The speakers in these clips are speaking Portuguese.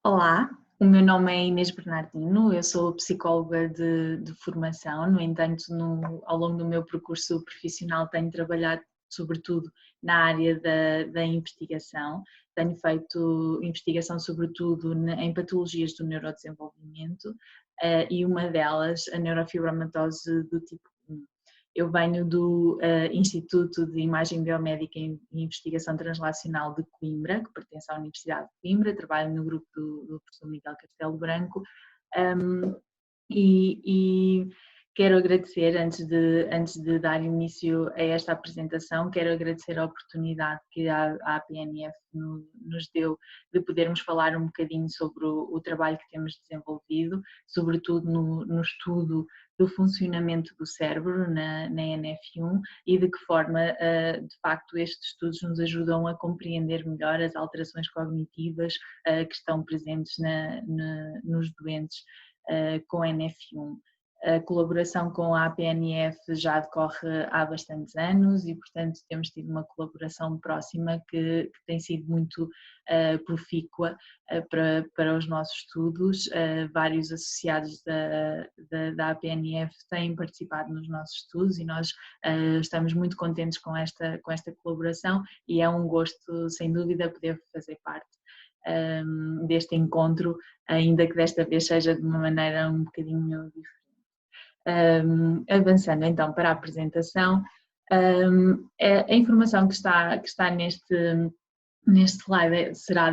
Olá, o meu nome é Inês Bernardino, eu sou psicóloga de formação. No entanto, ao longo do meu percurso profissional tenho trabalhado sobretudo na área da investigação. Tenho feito investigação sobretudo em patologias do neurodesenvolvimento, e uma delas, a neurofibromatose do tipo 1. Eu venho do Instituto de Imagem Biomédica e Investigação Translacional de Coimbra, que pertence à Universidade de Coimbra. Trabalho no grupo do professor Miguel Castelo Branco. um, e quero agradecer, antes de dar início a esta apresentação, quero agradecer a oportunidade que a APNF nos deu de podermos falar um bocadinho sobre o trabalho que temos desenvolvido, sobretudo no estudo do funcionamento do cérebro na NF1 e de que forma, de facto, estes estudos nos ajudam a compreender melhor as alterações cognitivas que estão presentes nos doentes com NF1. A colaboração com a APNF já decorre há bastantes anos e, portanto, temos tido uma colaboração próxima que tem sido muito profícua para os nossos estudos. Vários associados da APNF têm participado nos nossos estudos e nós estamos muito contentes com esta colaboração e é um gosto, sem dúvida, poder fazer parte deste encontro, ainda que desta vez seja de uma maneira um bocadinho diferente. Avançando então para a apresentação, a informação que está neste slide será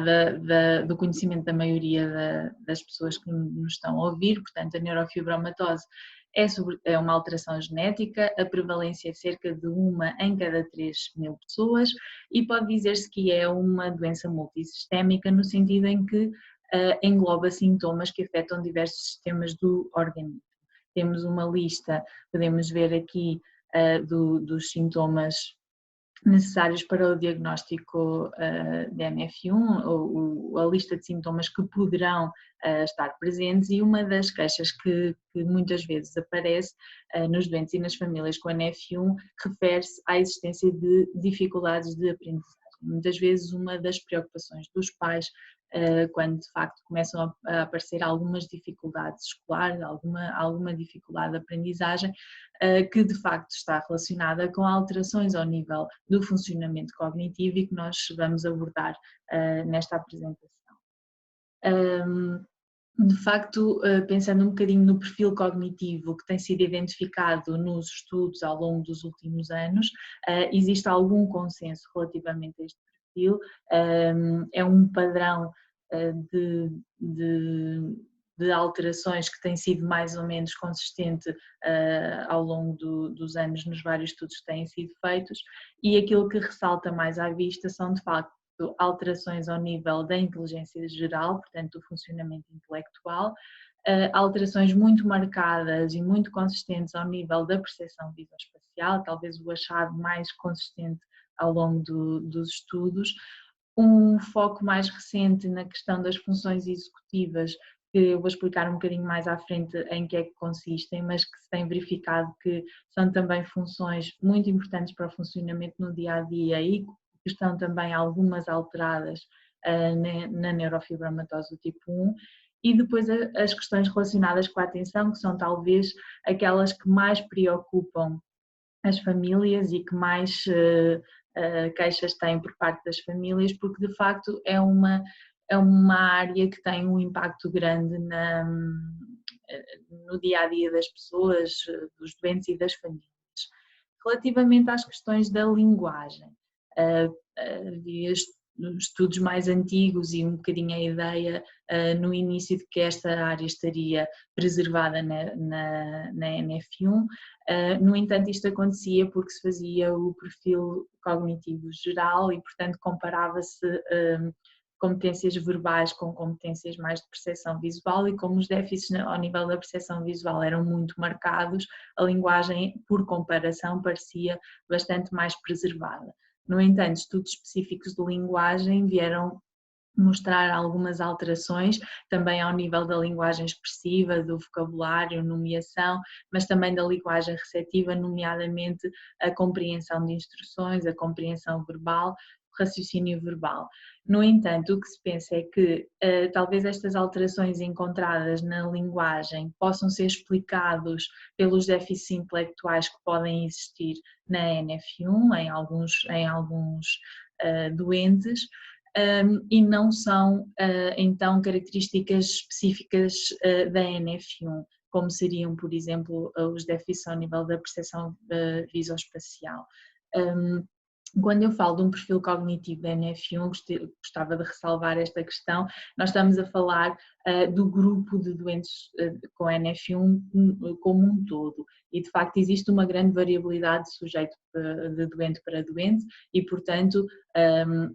do conhecimento da maioria das pessoas que nos estão a ouvir. Portanto, a neurofibromatose é uma alteração genética, a prevalência é cerca de 1 em cada 3.000 pessoas e pode dizer-se que é uma doença multissistémica no sentido em que engloba sintomas que afetam diversos sistemas do organismo. Temos uma lista, podemos ver aqui, dos sintomas necessários para o diagnóstico de NF1, a lista de sintomas que poderão estar presentes, e uma das queixas que muitas vezes aparece nos doentes e nas famílias com NF1 refere-se à existência de dificuldades de aprendizagem. Muitas vezes uma das preocupações dos pais, quando de facto começam a aparecer algumas dificuldades escolares, alguma dificuldade de aprendizagem, que de facto está relacionada com alterações ao nível do funcionamento cognitivo e que nós vamos abordar nesta apresentação. De facto, pensando um bocadinho no perfil cognitivo que tem sido identificado nos estudos ao longo dos últimos anos, existe algum consenso relativamente a este perfil. É um padrão de alterações que tem sido mais ou menos consistente ao longo dos anos nos vários estudos que têm sido feitos, e aquilo que ressalta mais à vista são de facto alterações ao nível da inteligência geral, portanto do funcionamento intelectual, alterações muito marcadas e muito consistentes ao nível da percepção visoespacial, talvez o achado mais consistente ao longo dos estudos, um foco mais recente na questão das funções executivas, que eu vou explicar um bocadinho mais à frente em que é que consistem, mas que se tem verificado que são também funções muito importantes para o funcionamento no dia-a-dia e que estão também algumas alteradas na neurofibromatose do tipo 1, e depois as questões relacionadas com a atenção, que são talvez aquelas que mais preocupam as famílias e que mais queixas têm por parte das famílias, porque de facto é uma área que tem um impacto grande no dia-a-dia das pessoas, dos doentes e das famílias. Relativamente às questões da linguagem, havia estudos mais antigos e um bocadinho a ideia no início de que esta área estaria preservada na NF1, no entanto isto acontecia porque se fazia o perfil cognitivo geral e portanto comparava-se competências verbais com competências mais de percepção visual, e como os déficits ao nível da percepção visual eram muito marcados, a linguagem, por comparação, parecia bastante mais preservada. No entanto, estudos específicos de linguagem vieram mostrar algumas alterações, também ao nível da linguagem expressiva, do vocabulário, nomeação, mas também da linguagem receptiva, nomeadamente a compreensão de instruções, a compreensão verbal, raciocínio verbal. No entanto, o que se pensa é que talvez estas alterações encontradas na linguagem possam ser explicados pelos déficits intelectuais que podem existir na NF1 em alguns doentes, e não são então características específicas da NF1, como seriam, por exemplo, os déficits ao nível da percepção visoespacial. Quando eu falo de um perfil cognitivo da NF1, gostava de ressalvar esta questão, nós estamos a falar do grupo de doentes com NF1 como um todo, e de facto existe uma grande variabilidade de sujeito de doente para doente e, portanto,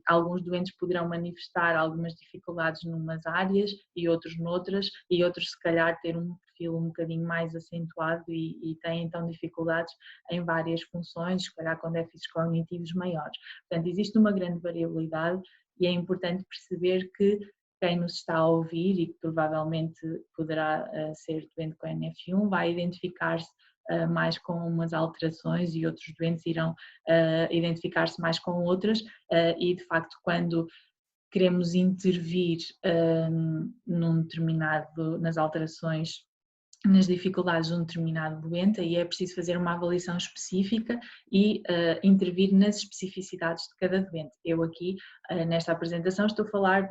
alguns doentes poderão manifestar algumas dificuldades numas áreas e outros noutras, e outros se calhar ter um perfil um bocadinho mais acentuado e têm então dificuldades em várias funções, se calhar com déficits cognitivos maiores. Portanto, existe uma grande variabilidade e é importante perceber que quem nos está a ouvir e que provavelmente poderá ser doente com NF1 vai identificar-se mais com umas alterações e outros doentes irão identificar-se mais com outras e de facto quando queremos intervir nas alterações, nas dificuldades de um determinado doente, aí é preciso fazer uma avaliação específica e intervir nas especificidades de cada doente. Eu aqui, nesta apresentação, estou a falar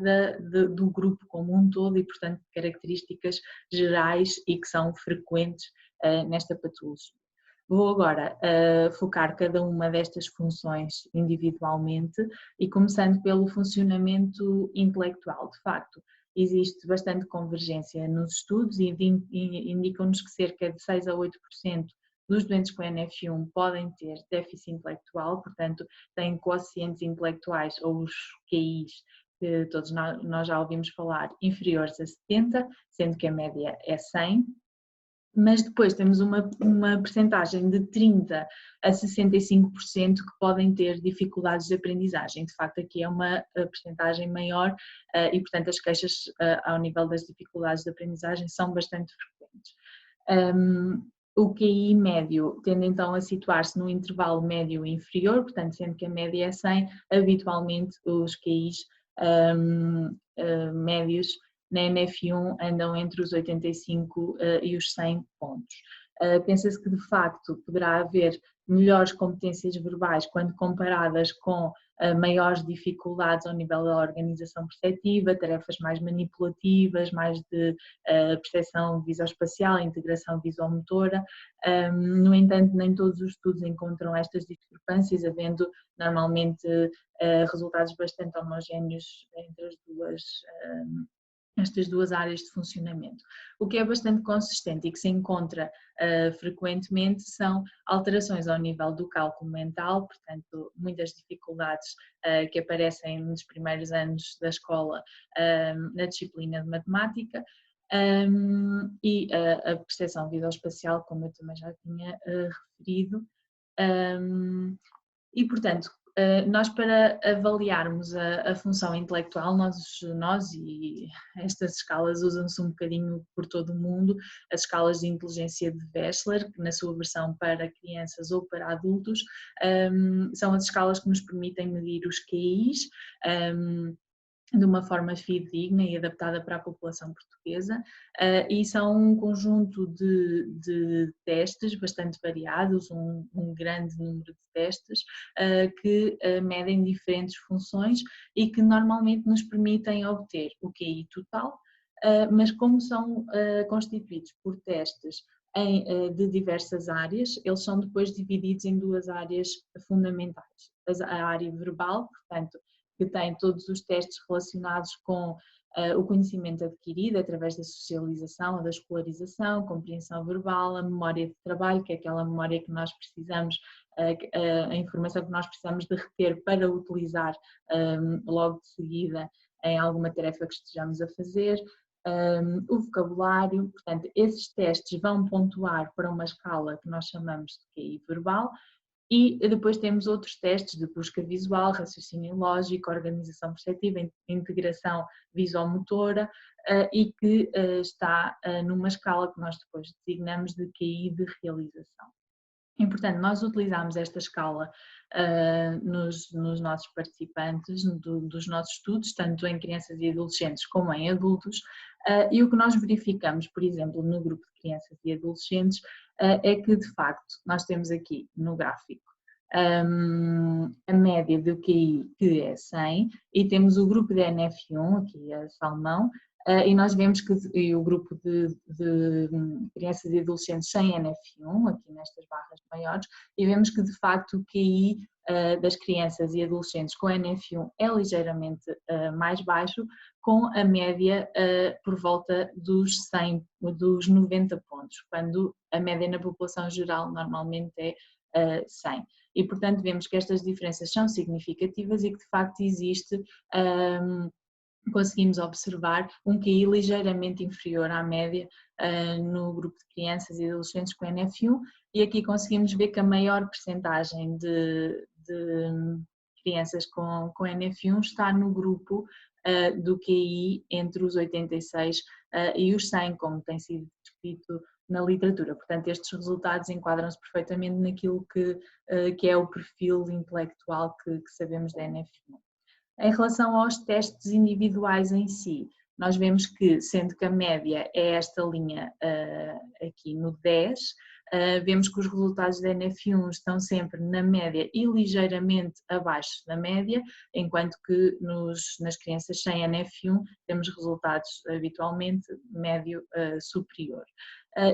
do grupo como um todo e, portanto, de características gerais e que são frequentes nesta patologia. Vou agora focar cada uma destas funções individualmente e começando pelo funcionamento intelectual. De facto, existe bastante convergência nos estudos e indicam-nos que cerca de 6 a 8% dos doentes com NF1 podem ter déficit intelectual, portanto têm quocientes intelectuais ou os QIs, que todos nós já ouvimos falar, inferiores a 70, sendo que a média é 100. Mas depois temos uma percentagem de 30 a 65% que podem ter dificuldades de aprendizagem. De facto, aqui é uma percentagem maior e, portanto, as queixas ao nível das dificuldades de aprendizagem são bastante frequentes. O QI médio tende então a situar-se no intervalo médio inferior, portanto, sendo que a média é 100, habitualmente os QIs médios na NF1 andam entre os 85 e os 100 pontos. Pensa-se que de facto poderá haver melhores competências verbais quando comparadas com maiores dificuldades ao nível da organização perceptiva, tarefas mais manipulativas, mais de percepção visoespacial, integração visomotora. No entanto, nem todos os estudos encontram estas discrepâncias, havendo normalmente resultados bastante homogéneos entre estas duas áreas de funcionamento. O que é bastante consistente e que se encontra frequentemente são alterações ao nível do cálculo mental, portanto, muitas dificuldades que aparecem nos primeiros anos da escola na disciplina de matemática e a percepção visoespacial, como eu também já tinha referido. E, portanto, nós para avaliarmos a função intelectual, nós e estas escalas usam-se um bocadinho por todo o mundo, as escalas de inteligência de Wechsler, que na sua versão para crianças ou para adultos, são as escalas que nos permitem medir os QIs, de uma forma fidedigna e adaptada para a população portuguesa, e são um conjunto de testes bastante variados, um grande número de testes que medem diferentes funções e que normalmente nos permitem obter o QI total, mas como são constituídos por testes de diversas áreas, eles são depois divididos em duas áreas fundamentais. A área verbal, portanto, que tem todos os testes relacionados com o conhecimento adquirido através da socialização, da escolarização, compreensão verbal, a memória de trabalho, que é aquela memória que nós precisamos, a informação que nós precisamos de reter para utilizar logo de seguida em alguma tarefa que estejamos a fazer. O vocabulário, portanto, esses testes vão pontuar para uma escala que nós chamamos de QI verbal. E depois temos outros testes de busca visual, raciocínio lógico, organização perceptiva, integração visomotora e que está numa escala que nós depois designamos de QI de realização. E, portanto, nós utilizamos esta escala nos nossos participantes, dos nossos estudos, tanto em crianças e adolescentes como em adultos, e o que nós verificamos, por exemplo, no grupo de crianças e adolescentes, é que, de facto, nós temos aqui no gráfico a média do QI, que é 100, e temos o grupo de NF1, aqui é Salmão, e nós vemos que o grupo de crianças e adolescentes sem NF1, aqui nestas barras maiores, e vemos que de facto o QI das crianças e adolescentes com NF1 é ligeiramente mais baixo, com a média por volta dos 100, dos 90 pontos, quando a média na população geral normalmente é 100. E portanto vemos que estas diferenças são significativas e que de facto existe conseguimos observar um QI ligeiramente inferior à média no grupo de crianças e adolescentes com NF1, e aqui conseguimos ver que a maior percentagem de crianças com NF1 está no grupo do QI entre os 86 e os 100, como tem sido descrito na literatura. Portanto, estes resultados enquadram-se perfeitamente naquilo que é o perfil intelectual que sabemos da NF1. Em relação aos testes individuais em si, nós vemos que, sendo que a média é esta linha aqui no 10, vemos que os resultados da NF1 estão sempre na média e ligeiramente abaixo da média, enquanto que nas crianças sem NF1 temos resultados habitualmente médio superior.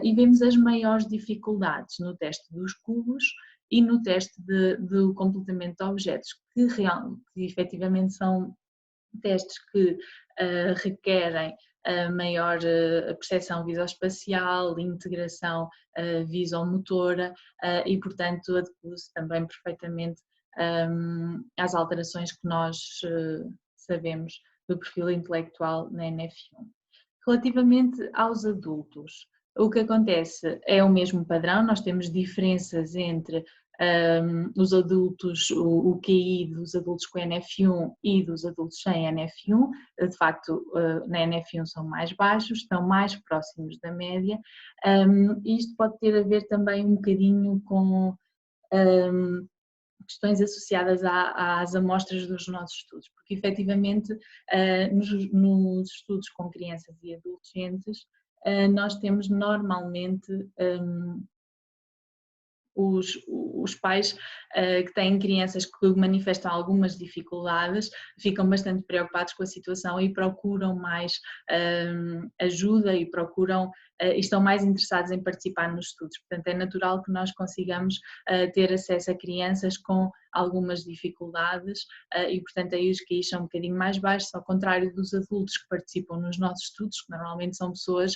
E vemos as maiores dificuldades no teste dos cubos e no teste do completamento de objetos, que efetivamente são testes que requerem maior percepção visoespacial, integração visomotora e, portanto, adequa-se também perfeitamente às alterações que nós sabemos do perfil intelectual na NF1. Relativamente aos adultos, o que acontece é o mesmo padrão, nós temos diferenças entre os adultos, o QI dos adultos com NF1 e dos adultos sem NF1, de facto na NF1 são mais baixos, estão mais próximos da média, e isto pode ter a ver também um bocadinho com questões associadas às amostras dos nossos estudos, porque efetivamente nos estudos com crianças e adolescentes nós temos normalmente os pais que têm crianças que manifestam algumas dificuldades ficam bastante preocupados com a situação e procuram mais ajuda e estão mais interessados em participar nos estudos. Portanto, é natural que nós consigamos ter acesso a crianças com algumas dificuldades e, portanto, aí os QIs são um bocadinho mais baixos, ao contrário dos adultos que participam nos nossos estudos, que normalmente são pessoas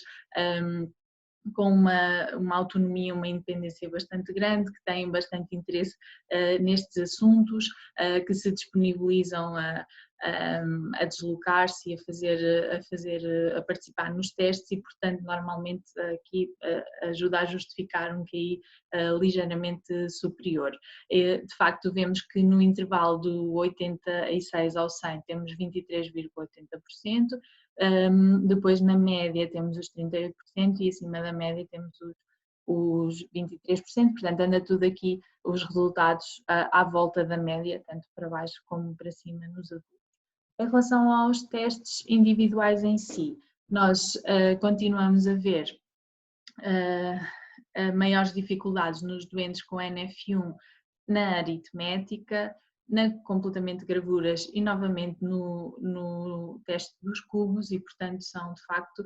com uma autonomia, uma independência bastante grande, que têm bastante interesse nestes assuntos, que se disponibilizam a deslocar-se e a participar nos testes e, portanto, normalmente aqui ajuda a justificar um QI ligeiramente superior. De facto, vemos que no intervalo do 86 ao 100 temos 23,80%, depois na média temos os 38% e acima da média temos os 23%, portanto anda tudo aqui os resultados à volta da média, tanto para baixo como para cima nos adultos. Em relação aos testes individuais em si, nós continuamos a ver maiores dificuldades nos doentes com NF1 na aritmética, no completamento de gravuras e novamente no teste dos cubos e, portanto, são de facto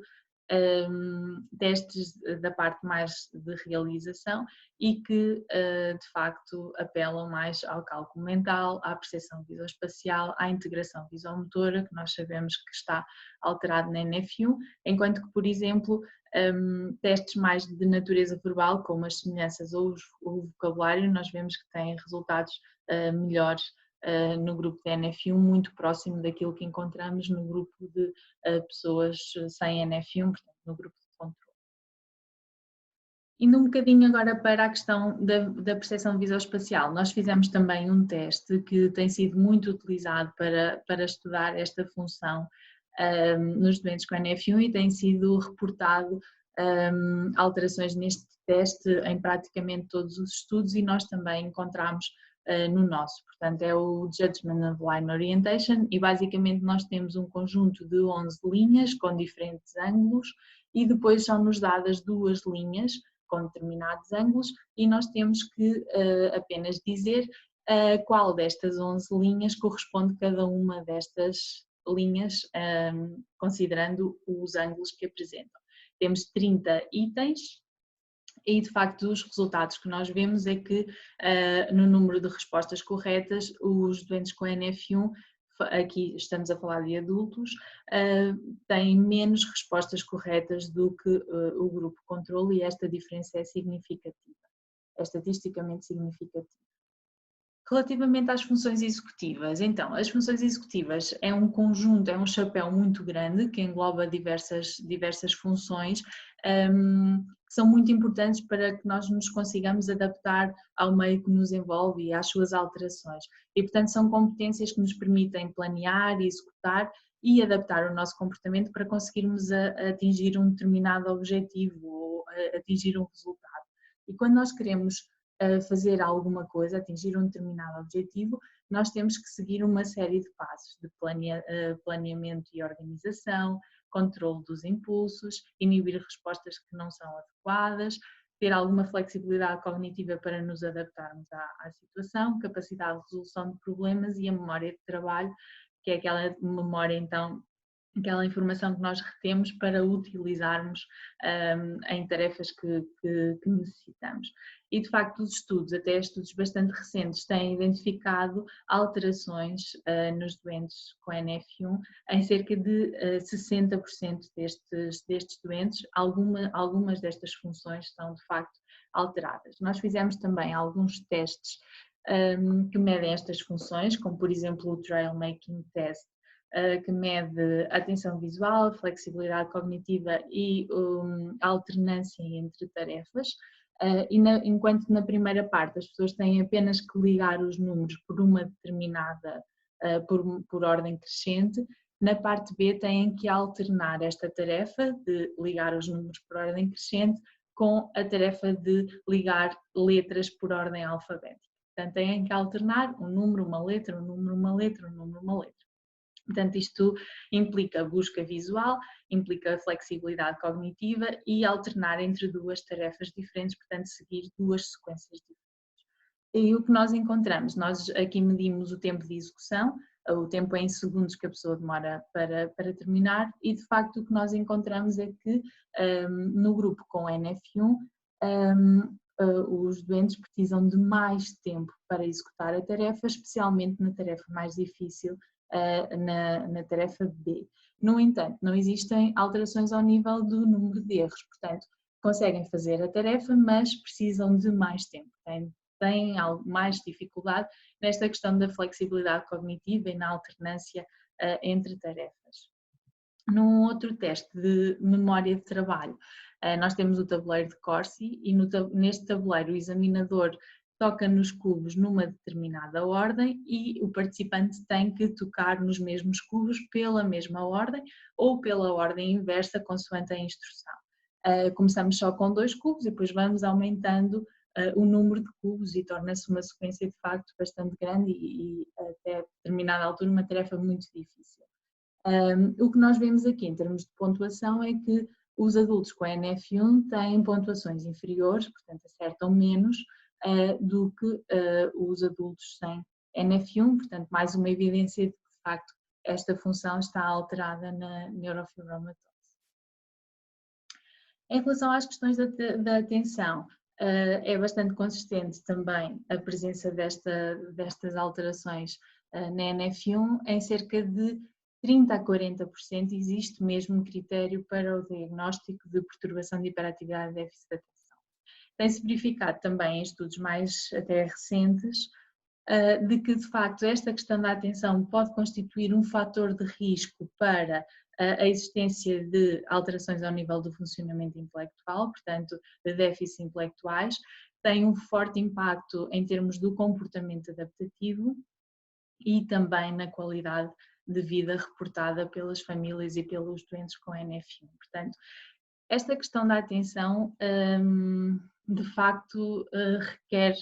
testes da parte mais de realização e que de facto apelam mais ao cálculo mental, à percepção visoespacial, à integração visomotora, que nós sabemos que está alterado na NF1, enquanto que, por exemplo, testes mais de natureza verbal, como as semelhanças ou o vocabulário, nós vemos que têm resultados melhores no grupo de NF1, muito próximo daquilo que encontramos no grupo de pessoas sem NF1, portanto no grupo de controle. Indo um bocadinho agora para a questão da percepção visoespacial, nós fizemos também um teste que tem sido muito utilizado para estudar esta função nos doentes com NF1 e tem sido reportado alterações neste teste em praticamente todos os estudos e nós também encontramos no nosso. Portanto, é o Judgment of Line Orientation e basicamente nós temos um conjunto de 11 linhas com diferentes ângulos e depois são-nos dadas 2 linhas com determinados ângulos e nós temos que apenas dizer qual destas 11 linhas corresponde cada uma destas linhas, considerando os ângulos que apresentam. Temos 30 itens e, de facto, os resultados que nós vemos é que no número de respostas corretas, os doentes com NF1, aqui estamos a falar de adultos, têm menos respostas corretas do que o grupo controle e esta diferença é significativa, é estatisticamente significativa. Relativamente às funções executivas, então, as funções executivas é um conjunto, é um chapéu muito grande que engloba diversas funções que são muito importantes para que nós nos consigamos adaptar ao meio que nos envolve e às suas alterações. E, portanto, são competências que nos permitem planear, executar e adaptar o nosso comportamento para conseguirmos atingir um determinado objetivo ou atingir um resultado. E quando nós queremos fazer alguma coisa, atingir um determinado objetivo, nós temos que seguir uma série de passos de planeamento e organização, controle dos impulsos, inibir respostas que não são adequadas, ter alguma flexibilidade cognitiva para nos adaptarmos à situação, capacidade de resolução de problemas e a memória de trabalho, que é aquela memória então, aquela informação que nós retemos para utilizarmos em tarefas que necessitamos. E de facto os estudos, até estudos bastante recentes, têm identificado alterações nos doentes com NF1 em cerca de 60% destes doentes, algumas destas funções estão de facto alteradas. Nós fizemos também alguns testes que medem estas funções, como por exemplo o Trail Making Test, que mede atenção visual, flexibilidade cognitiva e alternância entre tarefas. Enquanto na primeira parte as pessoas têm apenas que ligar os números por uma determinada, por ordem crescente, na parte B têm que alternar esta tarefa de ligar os números por ordem crescente com a tarefa de ligar letras por ordem alfabética. Portanto, têm que alternar um número, uma letra, um número, uma letra, um número, uma letra. Portanto, isto implica busca visual, implica flexibilidade cognitiva e alternar entre 2 tarefas diferentes, portanto, seguir 2 sequências diferentes. E o que nós encontramos? Nós aqui medimos o tempo de execução, o tempo em segundos que a pessoa demora para terminar e, de facto, o que nós encontramos é que no grupo com NF1, os doentes precisam de mais tempo para executar a tarefa, especialmente na tarefa mais difícil, na tarefa B. No entanto, não existem alterações ao nível do número de erros, portanto, conseguem fazer a tarefa, mas precisam de mais tempo, têm mais dificuldade nesta questão da flexibilidade cognitiva e na alternância entre tarefas. Num outro teste de memória de trabalho, nós temos o tabuleiro de Corsi e neste tabuleiro o examinador toca nos cubos numa determinada ordem e o participante tem que tocar nos mesmos cubos pela mesma ordem ou pela ordem inversa, consoante a instrução. Começamos só com 2 cubos e depois vamos aumentando o número de cubos e torna-se uma sequência de facto bastante grande e até determinada altura uma tarefa muito difícil. O que nós vemos aqui em termos de pontuação é que os adultos com NF1 têm pontuações inferiores, portanto acertam menos do que os adultos sem NF1, portanto mais uma evidência de que de facto esta função está alterada na neurofibromatose. Em relação às questões da atenção, é bastante consistente também a presença destas alterações na NF1, em cerca de 30 a 40% existe mesmo critério para o diagnóstico de perturbação de hiperatividade e déficit de atenção. Tem-se verificado também em estudos mais até recentes de que de facto esta questão da atenção pode constituir um fator de risco para a existência de alterações ao nível do funcionamento intelectual, portanto de déficits intelectuais, tem um forte impacto em termos do comportamento adaptativo e também na qualidade de vida reportada pelas famílias e pelos doentes com NF1. Portanto, Esta questão da atenção, de facto, requer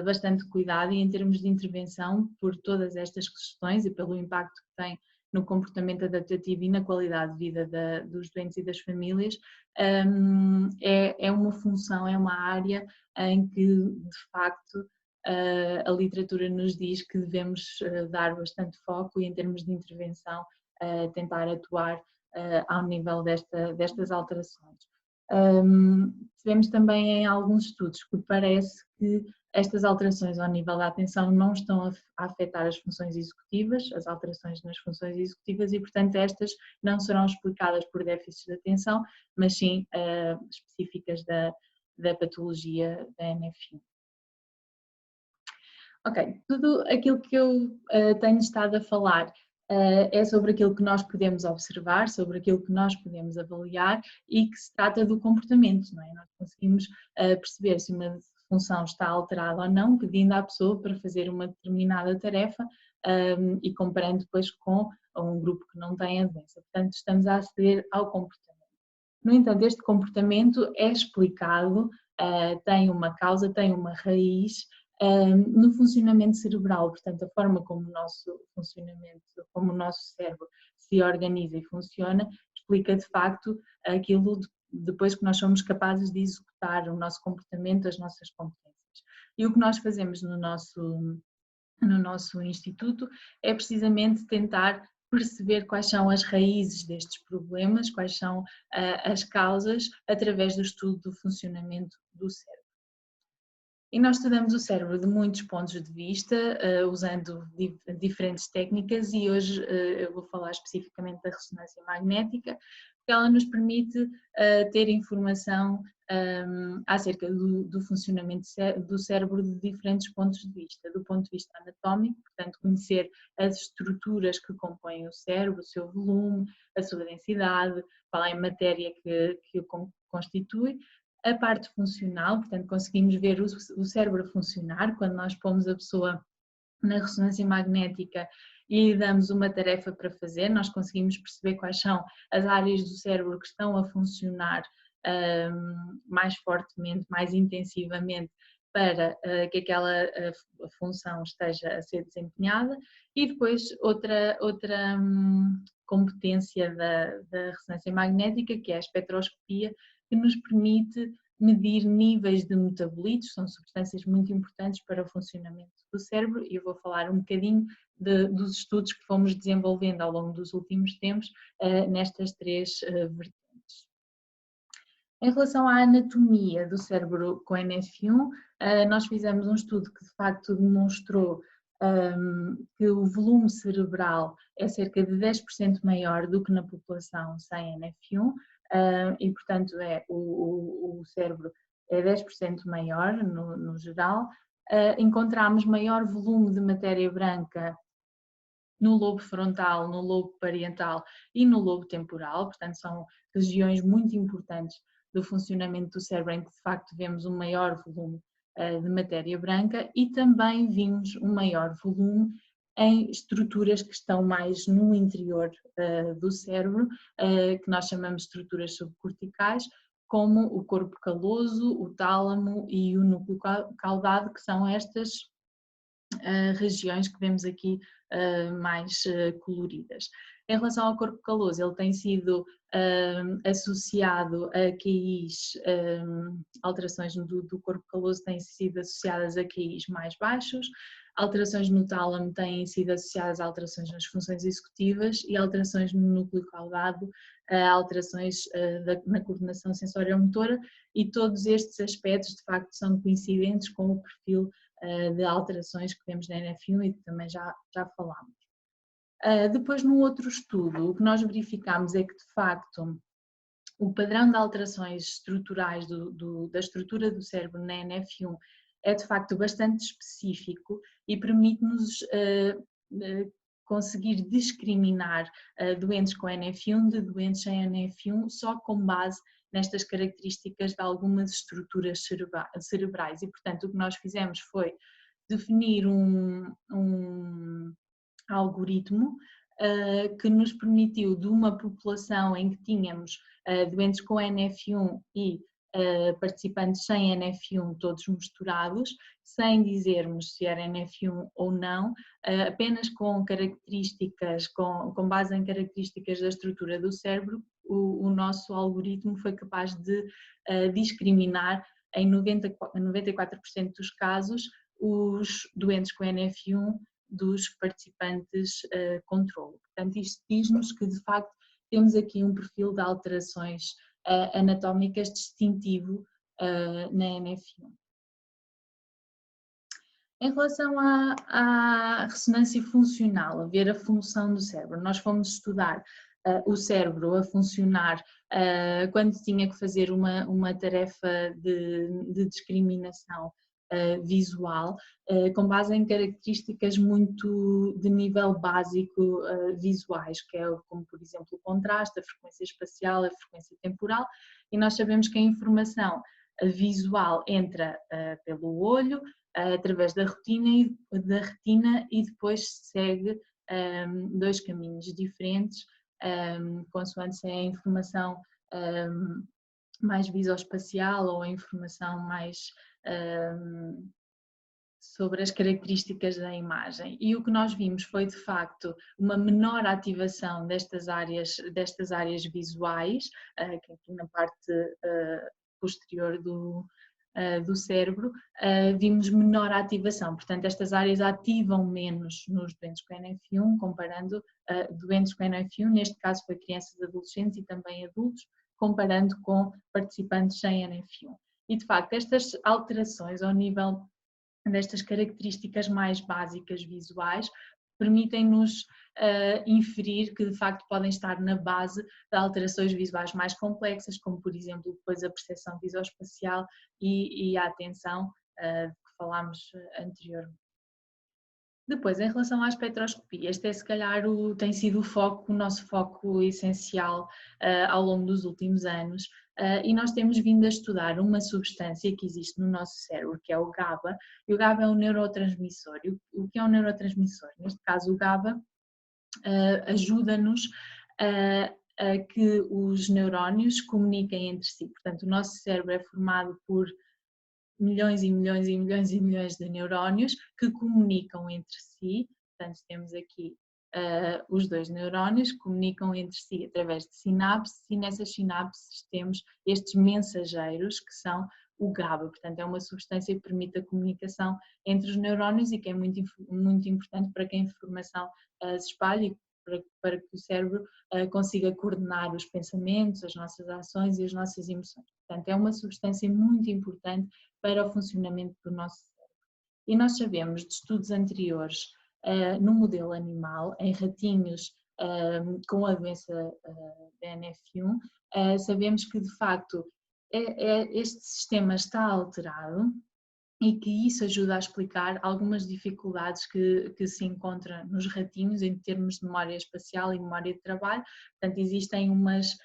bastante cuidado e em termos de intervenção por todas estas questões e pelo impacto que tem no comportamento adaptativo e na qualidade de vida dos doentes e das famílias, é uma função, é uma área em que, de facto, a literatura nos diz que devemos dar bastante foco e, em termos de intervenção, tentar atuar ao nível destas alterações. Tivemos também em alguns estudos que parece que estas alterações ao nível da atenção não estão a afetar as funções executivas, as alterações nas funções executivas e, portanto, estas não serão explicadas por déficits de atenção, mas sim específicas da patologia da NF1. Ok, tudo aquilo que eu tenho estado a falar é sobre aquilo que nós podemos observar, sobre aquilo que nós podemos avaliar e que se trata do comportamento, não é? Nós conseguimos perceber se uma função está alterada ou não, pedindo à pessoa para fazer uma determinada tarefa e comparando depois com um grupo que não tem a doença. Portanto, estamos a aceder ao comportamento. No entanto, este comportamento é explicado, tem uma causa, tem uma raiz no funcionamento cerebral, portanto, a forma como o nosso funcionamento, como o nosso cérebro se organiza e funciona, explica de facto aquilo depois que nós somos capazes de executar o nosso comportamento, as nossas competências. E o que nós fazemos no nosso instituto é precisamente tentar perceber quais são as raízes destes problemas, quais são as causas, através do estudo do funcionamento do cérebro. E nós estudamos o cérebro de muitos pontos de vista, usando diferentes técnicas, e hoje eu vou falar especificamente da ressonância magnética, porque ela nos permite ter informação acerca do funcionamento do cérebro de diferentes pontos de vista. Do ponto de vista anatómico, portanto, conhecer as estruturas que compõem o cérebro, o seu volume, a sua densidade, qual é a matéria que o constitui. A parte funcional, portanto, conseguimos ver o cérebro funcionar quando nós pomos a pessoa na ressonância magnética e lhe damos uma tarefa para fazer, nós conseguimos perceber quais são as áreas do cérebro que estão a funcionar mais fortemente, mais intensivamente para que aquela função esteja a ser desempenhada. E depois outra competência da ressonância magnética, que é a espectroscopia, que nos permite medir níveis de metabolitos, são substâncias muito importantes para o funcionamento do cérebro, e eu vou falar um bocadinho dos estudos que fomos desenvolvendo ao longo dos últimos tempos nestas três vertentes. Em relação à anatomia do cérebro com NF1, nós fizemos um estudo que de facto demonstrou que o volume cerebral é cerca de 10% maior do que na população sem NF1 e, portanto, o cérebro é 10% maior no geral. Encontramos maior volume de matéria branca no lobo frontal, no lobo parietal e no lobo temporal, portanto são regiões muito importantes do funcionamento do cérebro em que de facto vemos um maior volume de matéria branca e também vimos um maior volume em estruturas que estão mais no interior do cérebro, que nós chamamos de estruturas subcorticais, como o corpo caloso, o tálamo e o núcleo caudado, que são estas regiões que vemos aqui mais coloridas. Em relação ao corpo caloso, ele tem sido associado a QIs, alterações do corpo caloso têm sido associadas a QIs mais baixos, alterações no tálamo têm sido associadas a alterações nas funções executivas e alterações no núcleo caudado a alterações na coordenação sensório-motora, e todos estes aspectos de facto são coincidentes com o perfil de alterações que vemos na NF1 e que também já falámos. Depois, num outro estudo, o que nós verificámos é que, de facto, o padrão de alterações estruturais da estrutura do cérebro na NF1 é, de facto, bastante específico e permite-nos conseguir discriminar doentes com NF1 de doentes sem NF1 só com base nestas características de algumas estruturas cerebrais. E, portanto, o que nós fizemos foi definir um algoritmo que nos permitiu, de uma população em que tínhamos doentes com NF1 e participantes sem NF1 todos misturados, sem dizermos se era NF1 ou não, apenas com características, com base em características da estrutura do cérebro, o nosso algoritmo foi capaz de discriminar em 94% dos casos os doentes com NF1 dos participantes controlo. Portanto, isto diz-nos que de facto temos aqui um perfil de alterações anatómicas distintivo na NF1. Em relação à ressonância funcional, a ver a função do cérebro, nós fomos estudar o cérebro a funcionar quando tinha que fazer uma tarefa de discriminação visual, com base em características muito de nível básico visuais, que é como por exemplo o contraste, a frequência espacial, a frequência temporal, e nós sabemos que a informação visual entra pelo olho, através da retina e depois segue dois caminhos diferentes, consoante se é a informação mais visoespacial ou a informação mais sobre as características da imagem. E o que nós vimos foi de facto uma menor ativação destas áreas visuais, que aqui na parte posterior do cérebro, vimos menor ativação, portanto estas áreas ativam menos nos doentes com NF1, comparando doentes com NF1, neste caso foi crianças, adolescentes e também adultos, comparando com participantes sem NF1. E de facto estas alterações ao nível destas características mais básicas visuais permitem-nos inferir que de facto podem estar na base de alterações visuais mais complexas, como por exemplo depois a percepção visoespacial e a atenção de que falámos anteriormente. Depois, em relação à espectroscopia, este é se calhar tem sido o nosso foco essencial ao longo dos últimos anos, e nós temos vindo a estudar uma substância que existe no nosso cérebro, que é o GABA, e o GABA é um neurotransmissor. E o que é um neurotransmissor? Neste caso o GABA ajuda-nos a que os neurónios comuniquem entre si, portanto o nosso cérebro é formado por milhões e milhões e milhões e milhões de neurónios que comunicam entre si, portanto temos aqui os dois neurónios que comunicam entre si através de sinapses e nessas sinapses temos estes mensageiros que são o GABA, portanto é uma substância que permite a comunicação entre os neurónios e que é muito, muito importante para que a informação se espalhe e para que o cérebro consiga coordenar os pensamentos, as nossas ações e as nossas emoções. Portanto é uma substância muito importante para o funcionamento do nosso cérebro. E nós sabemos de estudos anteriores no modelo animal, em ratinhos com a doença da NF1, sabemos que de facto este sistema está alterado e que isso ajuda a explicar algumas dificuldades que se encontram nos ratinhos em termos de memória espacial e memória de trabalho. Portanto, existem umas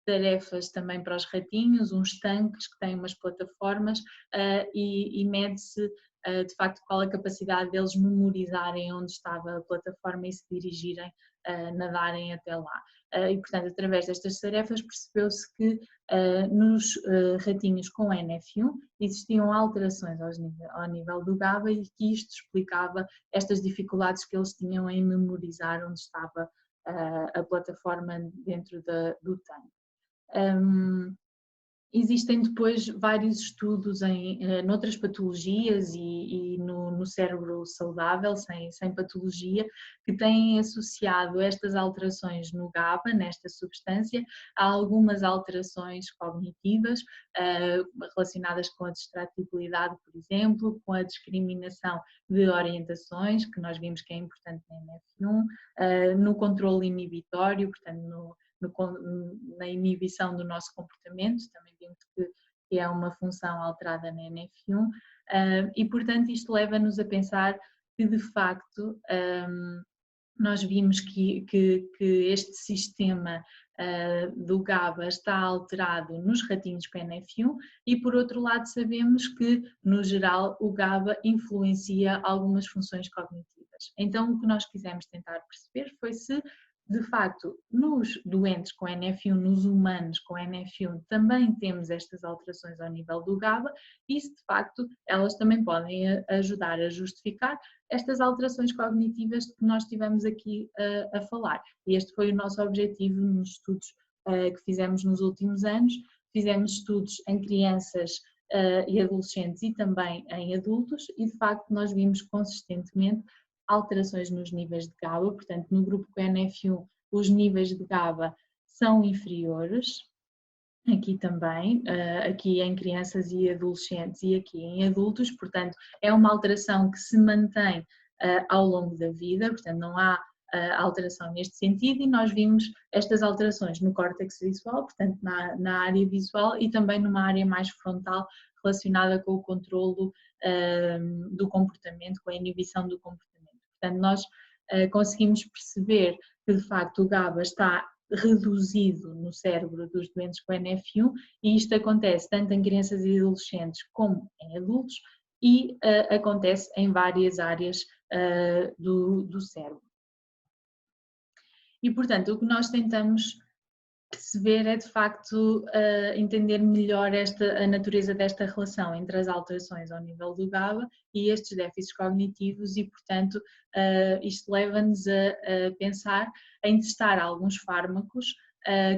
tarefas também para os ratinhos, uns tanques que têm umas plataformas e mede-se de facto qual a capacidade deles memorizarem onde estava a plataforma e se dirigirem, nadarem até lá. E portanto através destas tarefas percebeu-se que nos ratinhos com NF1 existiam alterações ao nível do GABA e que isto explicava estas dificuldades que eles tinham em memorizar onde estava a plataforma dentro do tanque. Existem depois vários estudos noutras patologias e no cérebro saudável, sem patologia, que têm associado estas alterações no GABA, nesta substância, a algumas alterações cognitivas relacionadas com a distratibilidade, por exemplo, com a discriminação de orientações, que nós vimos que é importante na NF1, no controle inibitório, portanto na inibição do nosso comportamento, também vimos que é uma função alterada na NF1 e portanto isto leva-nos a pensar que de facto nós vimos que este sistema do GABA está alterado nos ratinhos com NF1 e por outro lado sabemos que no geral o GABA influencia algumas funções cognitivas. cognitivas. Então, o que nós quisemos tentar perceber foi se, de facto, nos doentes com NF1, nos humanos com NF1, também temos estas alterações ao nível do GABA e se, de facto, elas também podem ajudar a justificar estas alterações cognitivas que nós estivemos aqui a falar. E este foi o nosso objetivo nos estudos que fizemos nos últimos anos. Fizemos estudos em crianças e adolescentes e também em adultos e, de facto, nós vimos consistentemente alterações nos níveis de GABA, portanto, no grupo com NF1 os níveis de GABA são inferiores, aqui também, aqui em crianças e adolescentes e aqui em adultos, portanto, é uma alteração que se mantém ao longo da vida, portanto, não há alteração neste sentido e nós vimos estas alterações no córtex visual, portanto, na área visual e também numa área mais frontal relacionada com o controlo do comportamento, com a inibição do comportamento. Portanto, nós conseguimos perceber que, de facto, o GABA está reduzido no cérebro dos doentes com NF1 e isto acontece tanto em crianças e adolescentes como em adultos e acontece em várias áreas do cérebro. E, portanto, o que nós tentamos perceber é, de facto, entender melhor a natureza desta relação entre as alterações ao nível do GABA e estes déficits cognitivos e, portanto, isto leva-nos a pensar em testar alguns fármacos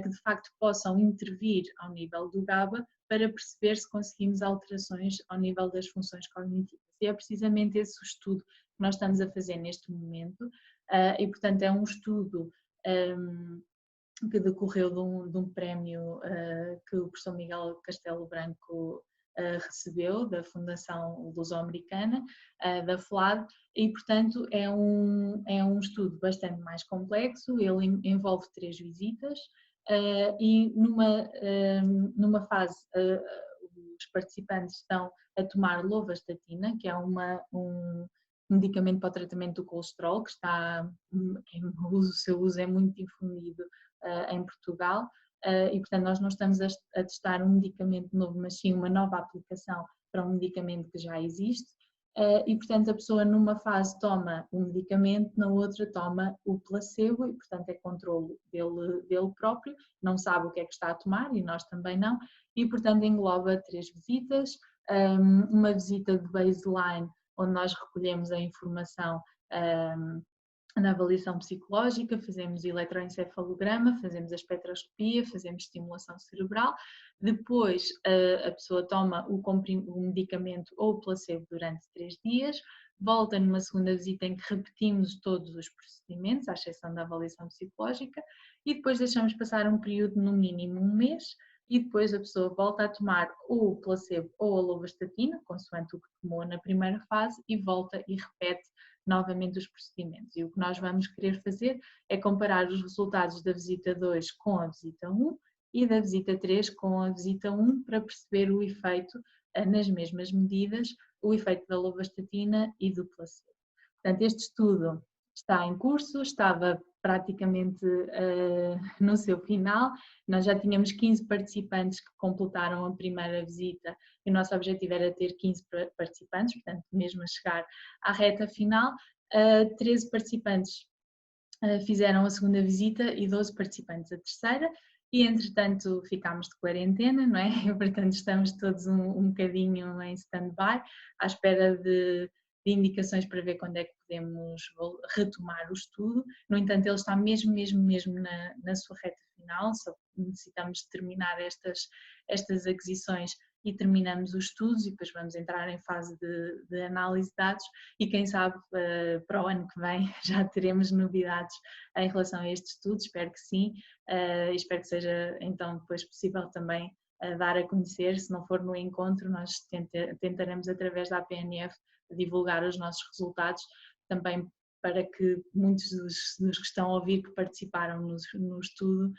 que, de facto, possam intervir ao nível do GABA para perceber se conseguimos alterações ao nível das funções cognitivas. E é precisamente esse o estudo que nós estamos a fazer neste momento e, portanto, é um estudo que decorreu de um prémio que o professor Miguel Castelo Branco recebeu da Fundação Luso-Americana, da FLAD, e portanto é um estudo bastante mais complexo, ele envolve 3 visitas e numa fase os participantes estão a tomar lovastatina, que é um medicamento para o tratamento do colesterol, o seu uso é muito difundido em Portugal e, portanto, nós não estamos a testar um medicamento novo, mas sim uma nova aplicação para um medicamento que já existe e, portanto, a pessoa numa fase toma o medicamento, na outra toma o placebo e, portanto, é controle dele próprio, não sabe o que é que está a tomar e nós também não e, portanto, engloba 3 visitas, uma visita de baseline onde nós recolhemos a informação na avaliação psicológica, fazemos eletroencefalograma, fazemos a espectroscopia, fazemos estimulação cerebral, depois a pessoa toma o medicamento ou o placebo durante 3 dias, volta numa segunda visita em que repetimos todos os procedimentos, à exceção da avaliação psicológica, e depois deixamos passar um período no mínimo 1 mês, e depois a pessoa volta a tomar ou o placebo ou a lovastatina, consoante o que tomou na primeira fase, e volta e repete novamente os procedimentos. E o que nós vamos querer fazer é comparar os resultados da visita 2 com a visita 1 e da visita 3 com a visita 1 para perceber o efeito, nas mesmas medidas, o efeito da lovastatina e do placebo. Portanto, este estudo está em curso, estava praticamente no seu final, nós já tínhamos 15 participantes que completaram a primeira visita e o nosso objetivo era ter 15 participantes, portanto mesmo a chegar à reta final, 13 participantes fizeram a segunda visita e 12 participantes a terceira e entretanto ficámos de quarentena, não é? E, portanto estamos todos um bocadinho em stand-by à espera de indicações para ver quando é que podemos retomar o estudo. No entanto, ele está mesmo na sua reta final, só necessitamos terminar estas aquisições e terminamos os estudos e depois vamos entrar em fase de análise de dados e quem sabe para o ano que vem já teremos novidades em relação a este estudo, espero que sim, espero que seja então depois possível também dar a conhecer, se não for no encontro nós tentaremos através da APNF divulgar os nossos resultados também para que muitos dos que estão a ouvir que participaram no estudo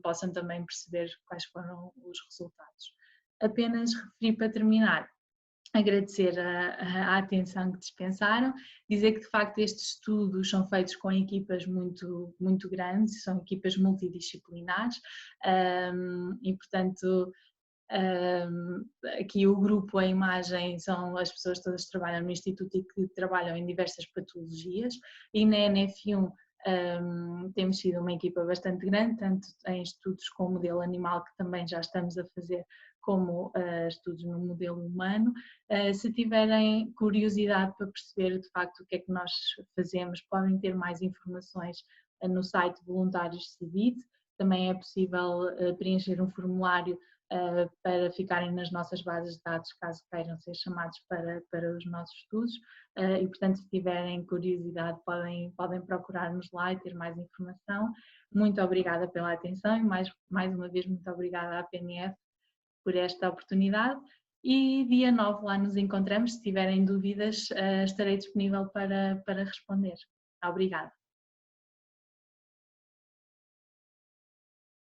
possam também perceber quais foram os resultados. Apenas referi para terminar, agradecer a atenção que dispensaram, dizer que de facto estes estudos são feitos com equipas muito grandes, são equipas multidisciplinares e portanto Aqui o grupo, a imagem, são as pessoas todas que trabalham no Instituto e que trabalham em diversas patologias, e na NF1 temos sido uma equipa bastante grande, tanto em estudos com o modelo animal, que também já estamos a fazer, como estudos no modelo humano. Se tiverem curiosidade para perceber de facto o que é que nós fazemos, podem ter mais informações no site Voluntários CIVIT. Também é possível preencher um formulário para ficarem nas nossas bases de dados, caso queiram ser chamados para os nossos estudos, e portanto, se tiverem curiosidade, podem procurar-nos lá e ter mais informação. Muito obrigada pela atenção e mais uma vez muito obrigada à PNF por esta oportunidade, e dia 9 lá nos encontramos. Se tiverem dúvidas, estarei disponível para responder. Obrigada.